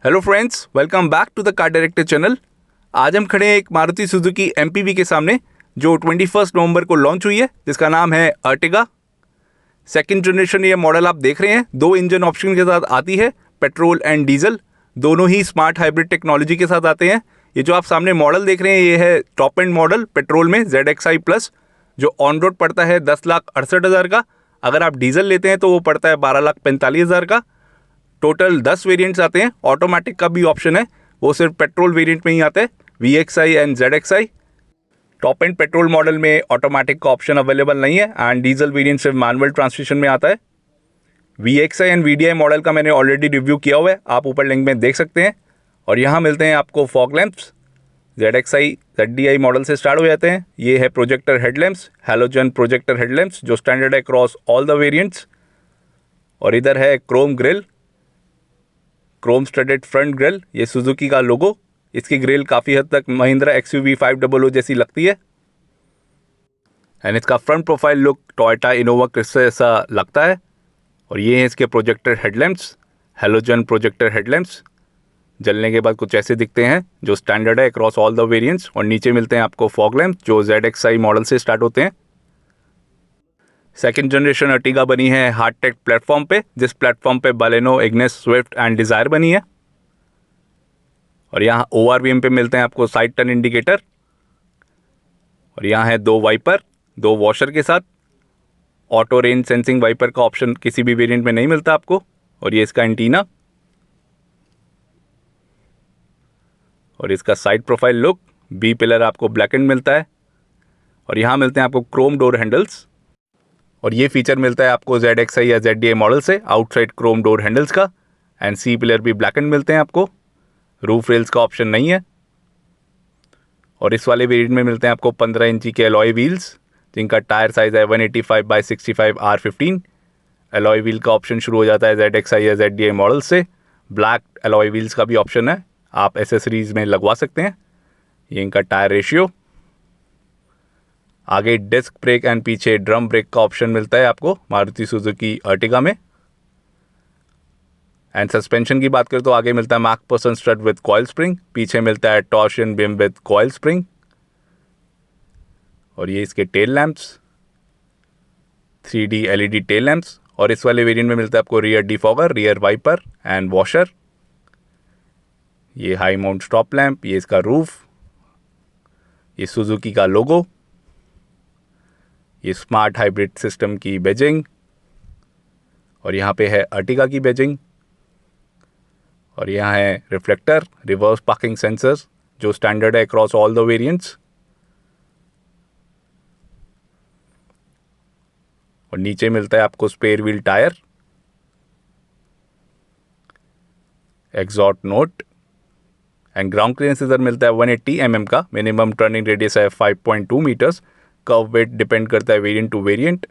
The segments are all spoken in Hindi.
Hello friends, welcome back to the car director channel. आज हम खड़े हैं एक मारुति सुजुकी एमपीवी के सामने जो 21 नवंबर को लॉन्च हुई है, जिसका नाम है अर्टिगा। सेकंड जनरेशन ये मॉडल आप देख रहे हैं, 2 इंजन ऑप्शन के साथ आती है, पेट्रोल एंड डीजल दोनों ही स्मार्ट हाइब्रिड टेक्नोलॉजी के साथ आते हैं। ये जो आप सामने मॉडल देख रहे हैं ये है टॉप एंड मॉडल पेट्रोल में ZXi प्लस, जो ऑन रोड पड़ता है 10,68,000 का। अगर आप डीजल लेते हैं तो वो पड़ता है 12,45,000 का। टोटल 10 वेरिएंट्स आते हैं, ऑटोमेटिक का भी ऑप्शन है, वो सिर्फ पेट्रोल वेरिएंट में ही आता है, VXi and ZXi। Top and petrol model में ऑटोमेटिक का ऑप्शन अवेलेबल नहीं है एंड डीजल वेरिएंट सिर्फ मैनुअल ट्रांसमिशन में आता है। VXi एंड VDI मॉडल का मैंने ऑलरेडी रिव्यू किया हुआ है, आप ऊपर लिंक में देख सकते हैं। और यहाँ मिलते हैं आपको fog lamps, ZXi ZDI model से स्टार्ट हो जाते हैं। ये है projector headlamps, halogen projector headlamps जो स्टैंडर्ड है अक्रॉस ऑल द वेरिएंट्स। और इधर है chrome grille, chrome studded front grille, ये सुजुकी का लोगो। इसकी ग्रिल काफ़ी हद तक महिंद्रा XUV 500 जैसी लगती है एंड इसका front profile look Toyota Innova Crysta जैसा लगता है। और ये हैं इसके projector headlamps, halogen projector headlamps. जलने के बाद कुछ ऐसे दिखते हैं जो स्टैंडर्ड है अक्रॉस ऑल द वेरिएंट्स। और नीचे मिलते हैं आपको फॉग लैंप्स जो ZXi मॉडल से स्टार्ट होते हैं। सेकेंड जनरेशन अर्टिगा बनी है हार्टेक्ट प्लेटफॉर्म पे, जिस प्लेटफॉर्म पे Baleno, Ignis, Swift and desire बनी है। और यहाँ ORVM पे मिलते हैं आपको साइड टर्न इंडिकेटर। और यहाँ है 2 वाइपर, 2 वॉशर के साथ। ऑटो रेंज सेंसिंग वाइपर का ऑप्शन किसी भी वेरिएंट में नहीं मिलता आपको। और ये इसका एंटीना और इसका side profile look. B pillar आपको ब्लैक एंड मिलता है। और यहाँ मिलते हैं आपको क्रोम डोर हैंडल्स। और ये फीचर मिलता है आपको ZXi या ZDI मॉडल से, आउटसाइड क्रोम डोर हैंडल्स का। एंड सी पिलर भी ब्लैक एंड मिलते हैं आपको। रूफ रेल्स का ऑप्शन नहीं है। और इस वाले वेरिएंट में मिलते हैं आपको 15 इंची के अलॉय व्हील्स, जिनका टायर साइज है 185/65 R15। अलॉय व्हील का ऑप्शन शुरू हो जाता है ZXi या ZDI मॉडल से। ब्लैक अलॉय व्हील्स का भी ऑप्शन है, आप एसेसरीज में लगवा सकते हैं। ये इनका टायर रेशियो। आगे डिस्क ब्रेक एंड पीछे ड्रम ब्रेक का ऑप्शन मिलता है आपको मारुति सुजुकी अर्टिगा में। एंड सस्पेंशन की बात करें तो आगे मिलता है MacPherson strut with coil spring, पीछे मिलता है torsion beam with coil spring. और ये इसके tail lamps, 3D LED tail lamps. और इस वाले वेरिएंट में मिलता है आपको rear defogger, rear wiper and washer. ये हाई माउंट स्टॉप लैंप, ये इसका रूफ, ये सुजुकी का लोगो, ये स्मार्ट हाइब्रिड सिस्टम की बैजिंग। और यहाँ पे है अर्टिगा की बैजिंग। और यहाँ है रिफ्लेक्टर, रिवर्स पार्किंग सेंसर्स जो स्टैंडर्ड है अक्रॉस ऑल द वेरिएंट्स। और नीचे मिलता है आपको spare wheel tyre, exhaust note and ground clearance इधर मिलता है 180 mm का। मिनिमम टर्निंग रेडियस है 5.2 मीटर्स। कर्व वेट डिपेंड करता है वेरिएंट टू वेरिएंट।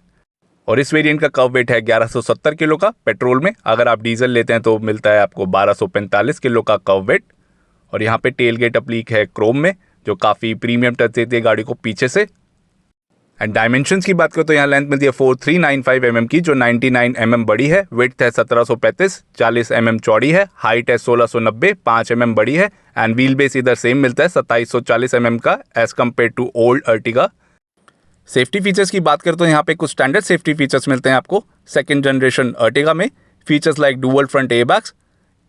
और इस वेरिएंट का कर्व वेट है 1170 किलो का पेट्रोल में। अगर आप डीजल लेते हैं तो मिलता है आपको 1245 किलो का कर्व वेट। और यहाँ पे टेल गेट अप्लीक है क्रोम में, जो काफ़ी प्रीमियम टच देती है गाड़ी को पीछे से। एंड डायमेंशंस की बात करें तो यहाँ लेंथ मिलती है 4395 mm की, जो 99 mm बड़ी है। विड्थ है 1735, 40 mm चौड़ी है। हाइट है 1690, 5 mm बड़ी है। एंड व्हील बेस इधर सेम मिलता है 2740 mm का as compared to old Ertiga. Safety features की बात करें तो यहाँ पे कुछ स्टैंडर्ड सेफ्टी फीचर्स मिलते हैं आपको सेकंड जनरेशन अर्टिगा में। Features like dual front airbags,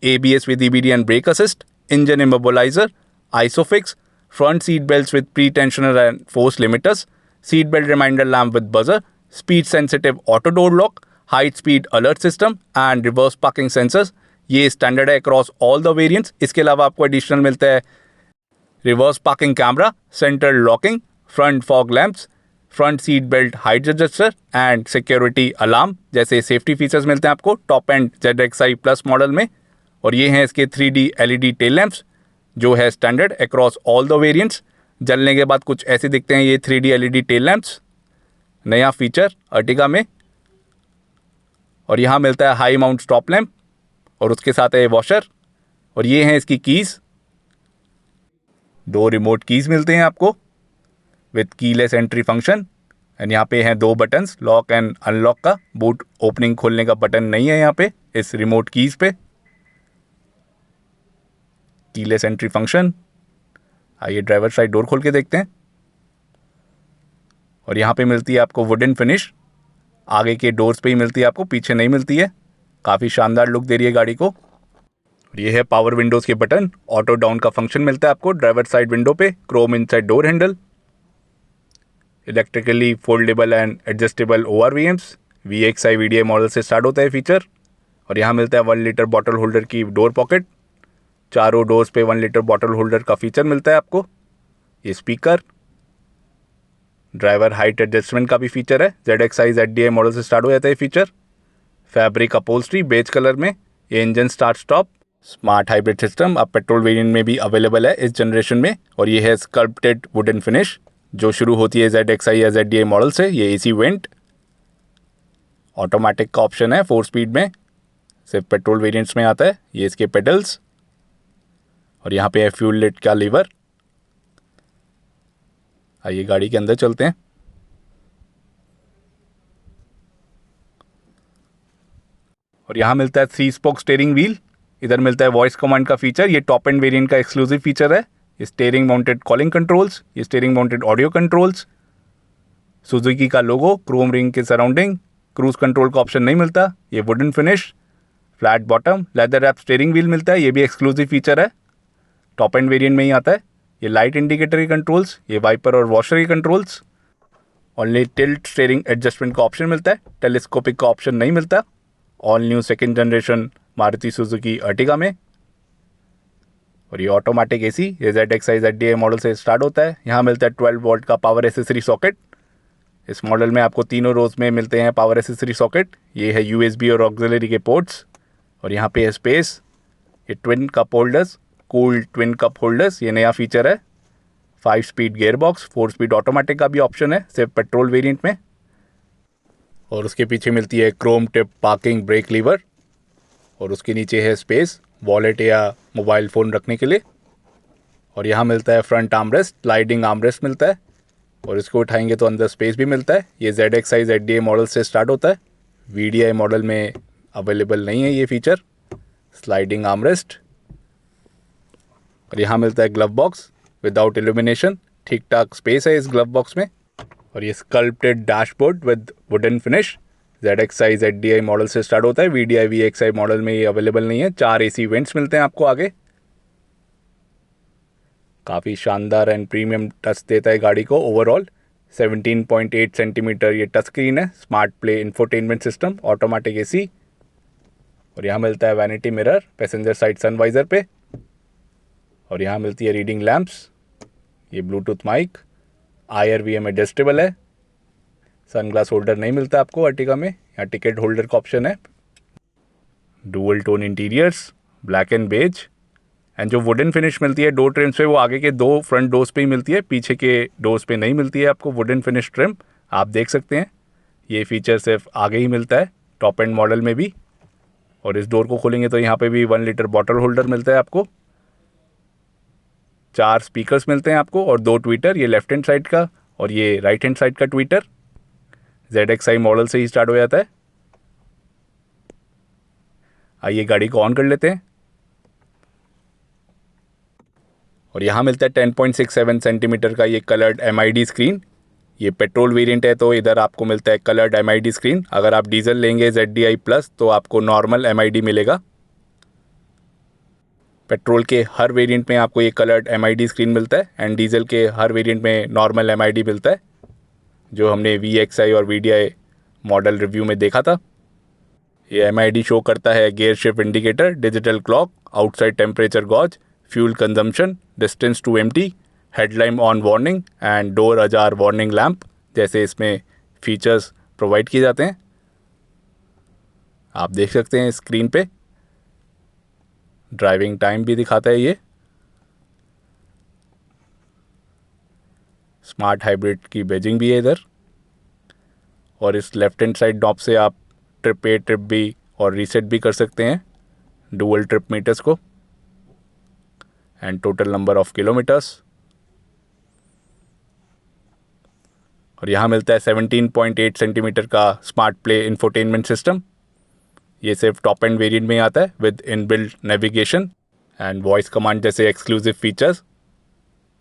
ABS with EBD and brake assist, engine immobiliser, isofix, front seat belts with pre tensioner and force limiters, seat belt reminder lamp with buzzer, speed sensitive auto door lock, high speed alert system and reverse parking sensors. ये स्टैंडर्ड है अक्रॉस ऑल द वेरिएंट्स। इसके अलावा आपको एडिशनल मिलता है reverse parking camera, centre locking, front fog lamps, front seat belt height adjuster and security alarm जैसे सेफ्टी फीचर्स मिलते हैं आपको top and ZXi plus model में। और ये हैं इसके 3D LED टेल लैंप्स जो है standard across all the variants. जलने के बाद कुछ ऐसे दिखते हैं ये 3D LED टेल लैंप्स, नया फीचर अर्टिगा में। और यहाँ मिलता है हाई माउंट स्टॉप लैंप और उसके साथ है वॉशर। और ये हैं इसकी कीज़, 2 रिमोट कीज़ मिलते हैं आपको with keyless entry function. And यहाँ पे हैं 2 बटन्स, लॉक एंड अनलॉक का। बूट ओपनिंग खोलने का बटन नहीं है यहाँ पे इस रिमोट कीज़ पे। Keyless entry function. आइए ड्राइवर साइड डोर खोल के देखते हैं। और यहाँ पे मिलती है आपको वुडन फिनिश, आगे के डोर्स पे ही मिलती है आपको, पीछे नहीं मिलती है। काफ़ी शानदार लुक दे रही है गाड़ी को। और ये है पावर विंडोज़ के बटन, ऑटो डाउन का फंक्शन मिलता है आपको ड्राइवर साइड विंडो पे, Chrome inside door handle, electrically foldable and adjustable ORVMs, VXI VDI model से स्टार्ट होता है फीचर। और यहाँ मिलता है 1 लीटर बॉटल होल्डर की डोर पॉकेट, चारों डोर्स पे 1 लीटर बॉटल होल्डर का फीचर मिलता है आपको। ये स्पीकर, ड्राइवर हाइट एडजस्टमेंट का भी फीचर है, ZXi ZDI मॉडल से स्टार्ट हो जाता है feature. Fabric upholstery beige colour में, ये engine start stop, smart hybrid system अब पेट्रोल वेरिएंट में भी अवेलेबल है इस जनरेशन में। और ये है स्कल्प्टेड वुडन फिनिश जो शुरू होती है ZXi या ZDI मॉडल से। ये AC वेंट, ऑटोमेटिक का ऑप्शन है 4 स्पीड में, सिर्फ पेट्रोल वेरिएंट्स में आता है। ये इसके पेडल्स, और यहाँ पे है फ्यूल लिड का लीवर। आइए गाड़ी के अंदर चलते हैं। और यहाँ मिलता है 3 स्पोक स्टीयरिंग व्हील, इधर मिलता है वॉइस कमांड का फीचर, ये टॉप एंड वेरिएंट का एक्सक्लूसिव फीचर है। ये स्टीयरिंग माउंटेड कॉलिंग कंट्रोल्स, ये steering mounted audio controls, Suzuki का लोगो, क्रोम रिंग के सराउंडिंग, क्रूज कंट्रोल का ऑप्शन नहीं मिलता। ये wooden finish, flat bottom, leather wrap steering wheel मिलता है, ये भी एक्सक्लूसिव फीचर है, टॉप एंड वेरिएंट में ही आता है। ये लाइट इंडिकेटर के कंट्रोल्स, ये वाइपर और वॉशर के controls, only tilt steering adjustment का ऑप्शन मिलता है, टेलीस्कोपिक का ऑप्शन नहीं मिलता। All new second generation Maruti Suzuki Ertiga में। और ये ऑटोमेटिक AC, ये ZXi ZDI मॉडल से स्टार्ट होता है। यहाँ मिलता है 12 वोल्ट का पावर एसेसरी सॉकेट। इस मॉडल में आपको तीनों रोज में मिलते हैं पावर एसेसरी सॉकेट। ये है USB और ऑक्सिलरी के पोर्ट्स। और यहाँ पे है स्पेस, ये twin cup holders, cool twin cup holders, ये नया फीचर है। 5 speed gear box, 4 speed automatic का भी ऑप्शन है सिर्फ पेट्रोल वेरिएंट में। और उसके पीछे मिलती है Chrome tip parking brake lever. और उसके नीचे है स्पेस, वॉलेट या मोबाइल फ़ोन रखने के लिए। और यहाँ मिलता है फ्रंट आर्मरेस्ट, स्लाइडिंग आर्मरेस्ट मिलता है। और इसको उठाएंगे तो अंदर स्पेस भी मिलता है। ये ZXi ZDI मॉडल से स्टार्ट होता है, VDI मॉडल में अवेलेबल नहीं है ये फीचर, स्लाइडिंग आर्मरेस्ट। और यहाँ मिलता है ग्लव बॉक्स विदाउट इल्यूमिनेशन, ठीक ठाक स्पेस है इस ग्लव बॉक्स में। और ये sculpted dashboard with wooden finish, ZXi ZDI model से स्टार्ट होता है, VDI VXI मॉडल में ये अवेलेबल नहीं है। 4 AC वेंट्स मिलते हैं आपको आगे। काफ़ी शानदार एंड प्रीमियम टच देता है गाड़ी को। ओवरऑल 17.8 सेंटीमीटर ये टच स्क्रीन है, smart play infotainment system, automatic AC। और यहाँ मिलता है vanity mirror passenger side sunvisor पे। और यहाँ मिलती है रीडिंग लैंप्स, ये ब्लूटूथ माइक, IRVM एडजस्टेबल है। सनग्लास होल्डर नहीं मिलता आपको अर्टिगा में, यहाँ टिकट होल्डर का ऑप्शन है। Dual tone interiors, black and beige. And जो वुडन फिनिश मिलती है डोर ट्रिम्स पे, वो आगे के 2 फ्रंट डोर्स पे ही मिलती है, पीछे के डोर्स पे नहीं मिलती है आपको वुडन फिनिश ट्रिम। आप देख सकते हैं ये फीचर सिर्फ आगे ही मिलता है टॉप एंड मॉडल में भी। और इस डोर को खोलेंगे तो यहाँ पे भी 1 लीटर बॉटल होल्डर मिलता है आपको, 4 स्पीकर्स मिलते हैं आपको और 2 ट्विटर, ये लेफ्ट हैंड साइड का और ये राइट हैंड साइड का ट्विटर। ZXi मॉडल से ही स्टार्ट हो जाता है। आइए गाड़ी को ऑन कर लेते हैं। और यहाँ मिलता है 10.67 सेंटीमीटर का ये कलर्ड MID स्क्रीन। ये पेट्रोल वेरिएंट है तो इधर आपको मिलता है कलर्ड MID स्क्रीन। अगर आप डीजल लेंगे ZDI प्लस तो आपको नॉर्मल MID मिलेगा। पेट्रोल के हर वेरिएंट में आपको ये कलर्ड MID स्क्रीन मिलता है एंड डीजल के हर वेरिएंट में नॉर्मल MID मिलता है, जो हमने VXI और VDI मॉडल रिव्यू में देखा था। ये MID शो करता है gear shift indicator, digital clock, outside temperature gauge, fuel consumption, distance to empty, headlight on warning and door ajar warning lamp जैसे इसमें फीचर्स प्रोवाइड किए जाते हैं। आप देख सकते हैं स्क्रीन पे ड्राइविंग टाइम भी दिखाता है ये। स्मार्ट हाइब्रिड की बैजिंग भी है इधर। और इस लेफ्ट हैंड साइड नॉब से आप ट्रिप ए ट्रिप बी और रीसेट भी कर सकते हैं डुअल ट्रिप मीटर्स को and total number of kilometres. और यहाँ मिलता है 17.8 सेंटीमीटर का स्मार्ट प्ले इंफोटेनमेंट सिस्टम। ये सिर्फ टॉप एंड वेरिएंट में आता है with inbuilt navigation and voice command जैसे एक्सक्लूसिव फीचर्स।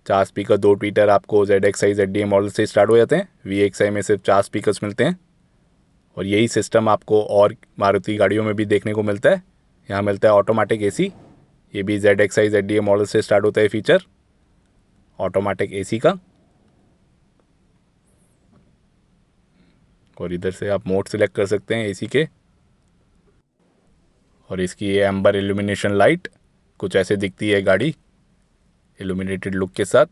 4 स्पीकर, 2 ट्वीटर आपको ZXi ZDA मॉडल से स्टार्ट हो जाते हैं। VXi में सिर्फ 4 स्पीकर्स मिलते हैं और यही सिस्टम आपको और मारुति गाड़ियों में भी देखने को मिलता है। यहाँ मिलता है ऑटोमेटिक AC, ये भी ZXi ZDA मॉडल से स्टार्ट होता है फीचर ऑटोमेटिक AC का। और इधर से आप मोड सिलेक्ट कर सकते हैं AC के। और इसकी ये एम्बर इल्यूमिनेशन लाइट कुछ ऐसे दिखती है गाड़ी इल्यूमिनेटेड लुक के साथ।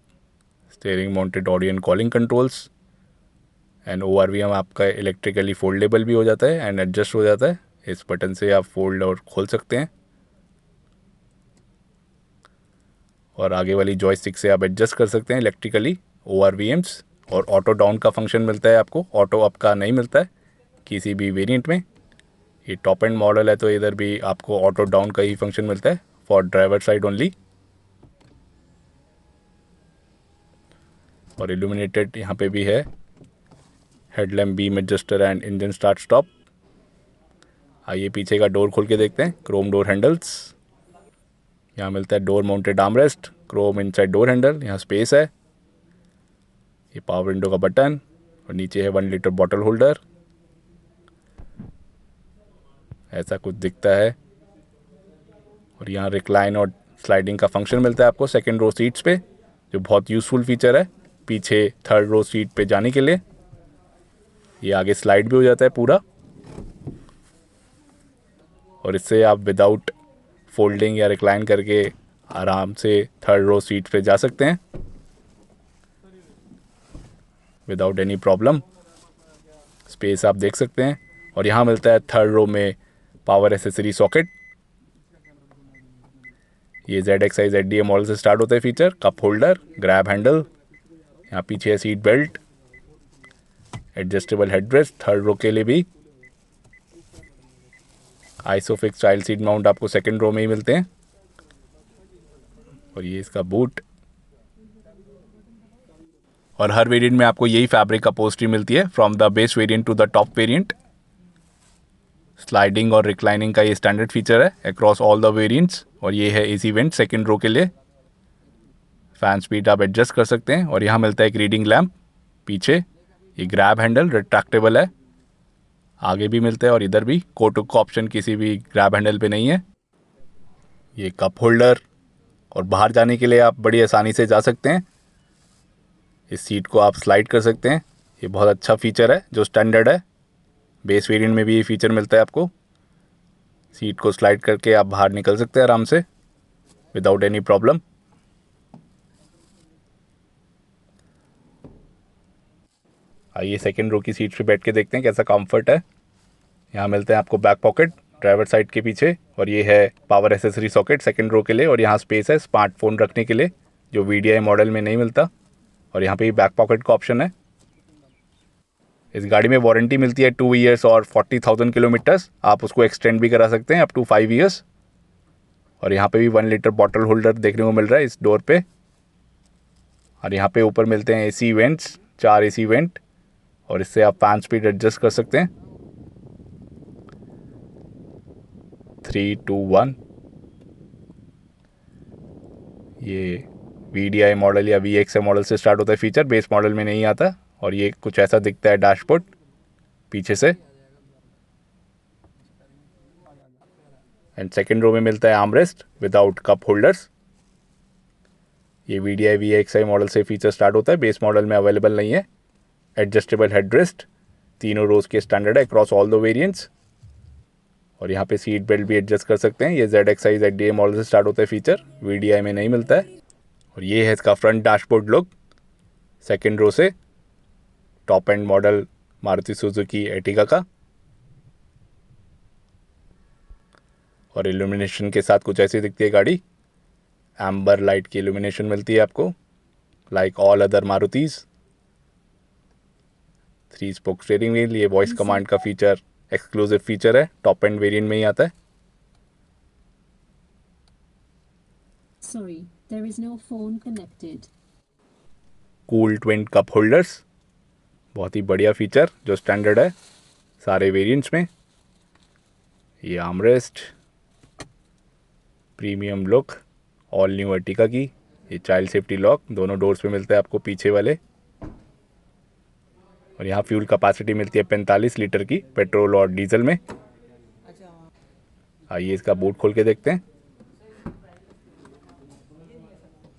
Steering mounted audio and calling controls and ORVM आपका इलेक्ट्रिकली फोल्डेबल भी हो जाता है एंड एडजस्ट हो जाता है। इस बटन से आप फोल्ड और खोल सकते हैं और आगे वाली जॉयस्टिक से आप एडजस्ट कर सकते हैं इलेक्ट्रिकली ORVMs। और ऑटो डाउन का फंक्शन मिलता है आपको, ऑटो अप का नहीं मिलता है किसी भी वेरिएंट में। ये टॉप एंड मॉडल है तो इधर भी आपको ऑटो डाउन का ही फंक्शन मिलता है फॉर ड्राइवर साइड ओनली। और इल्यूमिनेटेड यहाँ पे भी है headlamp, beam adjuster and engine start stop. आइए पीछे का डोर खोल के देखते हैं। क्रोम डोर हैंडल्स, यहाँ मिलता है door mounted armrest, Chrome inside door handle, यहाँ स्पेस है। ये पावर विंडो का बटन और नीचे है 1 लीटर बॉटल होल्डर, ऐसा कुछ दिखता है। और यहाँ रिक्लाइन और स्लाइडिंग का फंक्शन मिलता है आपको सेकंड रो सीट्स पे, जो बहुत यूज़फुल फीचर है पीछे थर्ड रो सीट पे जाने के लिए। ये आगे स्लाइड भी हो जाता है पूरा और इससे आप विदाउट फोल्डिंग या रिक्लाइन करके आराम से थर्ड रो सीट पे जा सकते हैं विदाउट एनी प्रॉब्लम। स्पेस आप देख सकते हैं। और यहाँ मिलता है थर्ड रो में पावर एसेसरी सॉकेट। ये ZXi ZDA मॉडल से स्टार्ट होता है feature. Cup holder, grab handle, यहाँ पीछे है seat belt, adjustable headrest third row के लिए भी। आइसोफिक्स चाइल्ड सीट माउंट आपको सेकंड रो में ही मिलते हैं। और ये इसका बूट। और हर वेरिएंट में आपको यही फैब्रिक अपहोल्स्ट्री मिलती है from the base variant to the top variant. Sliding और रिक्लाइनिंग का ये स्टैंडर्ड फीचर है अक्रॉस ऑल द वेरिएंट्स। और ये है AC वेंट सेकंड रो के लिए। फैन स्पीड आप एडजस्ट कर सकते हैं। और यहाँ मिलता है एक रीडिंग लैम्प पीछे। ये ग्रैब हैंडल रिट्रैक्टेबल है, आगे भी मिलता है और इधर भी। कोटुक का ऑप्शन किसी भी ग्रैब हैंडल पे नहीं है। ये कप होल्डर और बाहर जाने के लिए आप बड़ी आसानी से जा सकते हैं। इस सीट को आप स्लाइड कर सकते हैं। ये बहुत अच्छा फीचर है जो स्टैंडर्ड है। बेस वेरिएंट में भी ये फीचर मिलता है आपको। सीट को स्लाइड करके आप बाहर निकल सकते हैं आराम से विदाउट एनी प्रॉब्लम। आइए सेकंड रो की सीट पे बैठ के देखते हैं कैसा कंफर्ट है। यहाँ मिलते हैं आपको बैक पॉकेट ड्राइवर साइड के पीछे। और ये है power accessory socket second row के लिए। और यहाँ स्पेस है स्मार्टफोन रखने के लिए जो VDI मॉडल में नहीं मिलता। और यहाँ पे भी बैक पॉकेट का ऑप्शन है। इस गाड़ी में वारंटी मिलती है 2 ईयर्स और 40,000 किलोमीटर्स। आप उसको एक्सटेंड भी करा सकते हैं अप टू 5 ईयर्स। और यहाँ पे भी 1 लीटर बॉटल होल्डर देखने को मिल रहा है इस डोर पे। और यहाँ पे ऊपर मिलते हैं AC वेंट्स, 4 AC वेंट। और इससे आप फैन स्पीड एडजस्ट कर सकते हैं 3, 2, 1। ये VDI मॉडल या VXi मॉडल से स्टार्ट होता है फीचर, बेस मॉडल में नहीं आता। और ये कुछ ऐसा दिखता है डैशबोर्ड पीछे से। एंड सेकंड रो में मिलता है आर्मरेस्ट विदाउट कप होल्डर्स। ये VDI VXi मॉडल से फीचर स्टार्ट होता है, बेस मॉडल में अवेलेबल नहीं है। एडजस्टेबल हेडरेस्ट तीनों रोज के स्टैंडर्ड है अक्रॉस ऑल द वेरिएंट्स। और यहाँ पे सीट बेल्ट भी एडजस्ट कर सकते हैं। ये ZXi ZDA मॉडल से स्टार्ट होता है फीचर, VDI में नहीं मिलता है। और ये है इसका front dashboard look second row से, top end model Maruti Suzuki Ertiga का। और इल्यूमिनेशन के साथ कुछ ऐसी दिखती है गाड़ी। एम्बर लाइट की इल्यूमिनेशन मिलती है आपको like all other Marutis. 3 spoke steering wheel. ये वॉइस कमांड का फीचर एक्सक्लूसिव फीचर है, टॉप एंड वेरिएंट में ही आता है। Sorry, there is no phone connected. Cool twin cup holders, बहुत ही बढ़िया फीचर जो स्टैंडर्ड है सारे वेरिएंट्स में। ये armrest, premium look all new Ertiga की। ये चाइल्ड सेफ्टी लॉक दोनों डोर्स पे मिलता है आपको पीछे वाले। और यहाँ फ्यूल कैपेसिटी मिलती है 45 लीटर की पेट्रोल और डीजल में। आइए इसका बूट खोल के देखते हैं।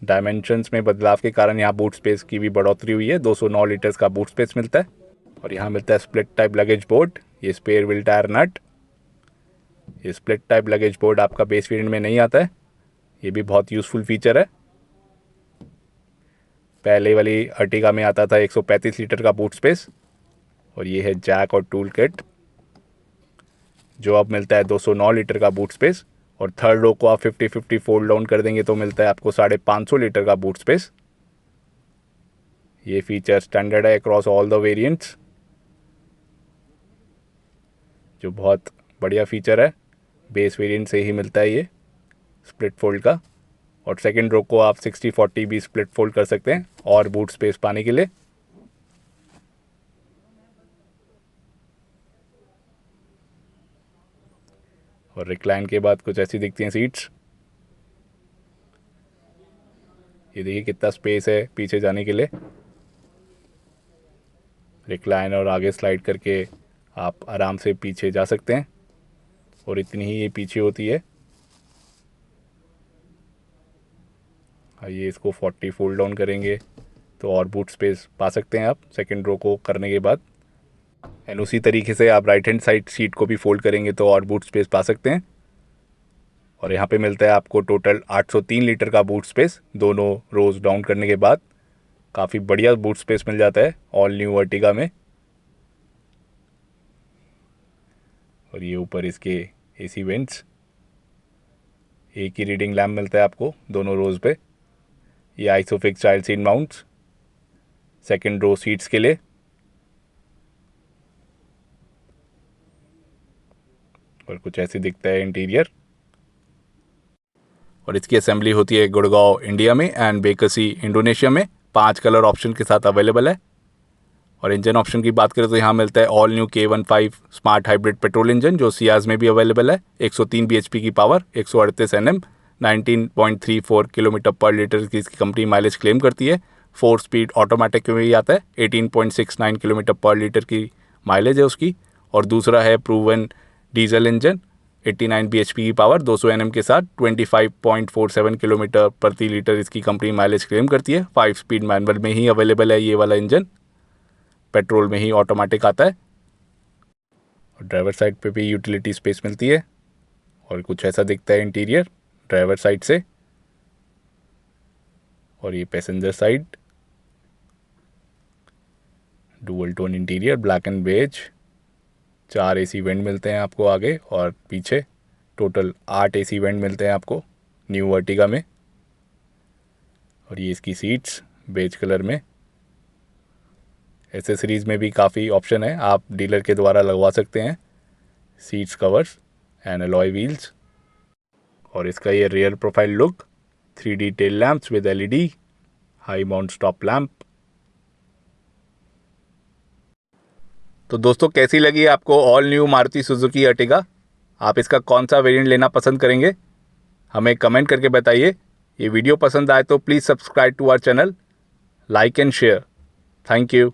डायमेंशंस में बदलाव के कारण यहाँ बूट स्पेस की भी बढ़ोतरी हुई है। 209 लीटर्स का बूट स्पेस मिलता है। और यहाँ मिलता है स्प्लिट टाइप लगेज बोर्ड, ये स्पेयर व्हील टायर नट। ये स्प्लिट टाइप लगेज बोर्ड आपका बेस वेरिएंट में नहीं आता है, ये भी बहुत यूज़फुल फीचर है। पहले वाली अर्टिगा में आता था 135 लीटर का बूट स्पेस। और ये है जैक और टूल किट, जो अब मिलता है 209 लीटर का बूट स्पेस। और थर्ड रो को आप 50-50 फोल्ड डाउन कर देंगे तो मिलता है आपको 550 लीटर का बूट स्पेस। ये फीचर स्टैंडर्ड है अक्रॉस ऑल द वेरिएंट्स, जो बहुत बढ़िया फीचर है। बेस वेरिएंट से ही मिलता है ये स्प्लिट फोल्ड का। और सेकंड रो को आप 60-40 भी स्प्लिट फोल्ड कर सकते हैं और बूट स्पेस पाने के लिए। और रिक्लाइन के बाद कुछ ऐसी दिखती हैं सीट्स। ये देखिए कितना स्पेस है पीछे जाने के लिए। रिक्लाइन और आगे स्लाइड करके आप आराम से पीछे जा सकते हैं। और इतनी ही ये पीछे होती है। आइए इसको 40 फोल्ड डाउन करेंगे तो और बूट स्पेस पा सकते हैं आप सेकंड रो को करने के बाद। एंड उसी तरीके से आप राइट हैंड साइड सीट को भी फोल्ड करेंगे तो और बूट स्पेस पा सकते हैं। और यहाँ पे मिलता है आपको टोटल 803 लीटर का बूट स्पेस दोनों रोज डाउन करने के बाद। काफ़ी बढ़िया बूट स्पेस मिल जाता है ऑल न्यू अर्टिगा में। और ये ऊपर इसके एसी वेंट्स, एक ही रीडिंग लैम्प मिलता है आपको दोनों रोज पे। ये isofix child seat mounts second row seats के लिए। और कुछ ऐसे दिखता है इंटीरियर। और इसकी असेंबली होती है गुड़गांव इंडिया में एंड बेकसी इंडोनेशिया में। 5 कलर ऑप्शन के साथ अवेलेबल है। और इंजन ऑप्शन की बात करें तो यहाँ मिलता है all new K15 smart hybrid petrol engine, जो सियाज में भी अवेलेबल है। 103 bhp की पावर, 138 Nm, 19.34 किलोमीटर पर लीटर की इसकी कंपनी माइलेज क्लेम करती है। 4 स्पीड ऑटोमेटिक में भी आता है, 18.69 किलोमीटर पर लीटर की माइलेज है उसकी। और दूसरा है प्रूवन डीजल इंजन, 89 bhp की पावर, 200 Nm के साथ 25.47 किलोमीटर प्रति लीटर इसकी कंपनी माइलेज क्लेम करती है। 5 स्पीड मैनुअल में ही अवेलेबल है ये वाला इंजन, पेट्रोल में ही ऑटोमेटिक आता है। और ड्राइवर साइड पे भी यूटिलिटी स्पेस मिलती है। और कुछ ऐसा दिखता है इंटीरियर ड्राइवर साइड से। और ये passenger side, dual tone interior black and beige. 4 AC vent मिलते हैं आपको आगे और पीछे। टोटल 8 AC वेंट मिलते हैं आपको न्यू अर्टिगा में। और ये इसकी सीट्स बेज कलर में। एसेसरीज़ में भी काफ़ी ऑप्शन है, आप डीलर के द्वारा लगवा सकते हैं। Seats covers and alloy wheels. और इसका ये rear profile look, 3D tail lamps with LED, high mount stop lamp. तो दोस्तों कैसी लगी आपको all new Maruti Suzuki Ertiga? आप इसका कौन सा वेरिएंट लेना पसंद करेंगे? हमें कमेंट करके बताइए। ये वीडियो पसंद आए तो please subscribe to our channel, like and share. Thank you.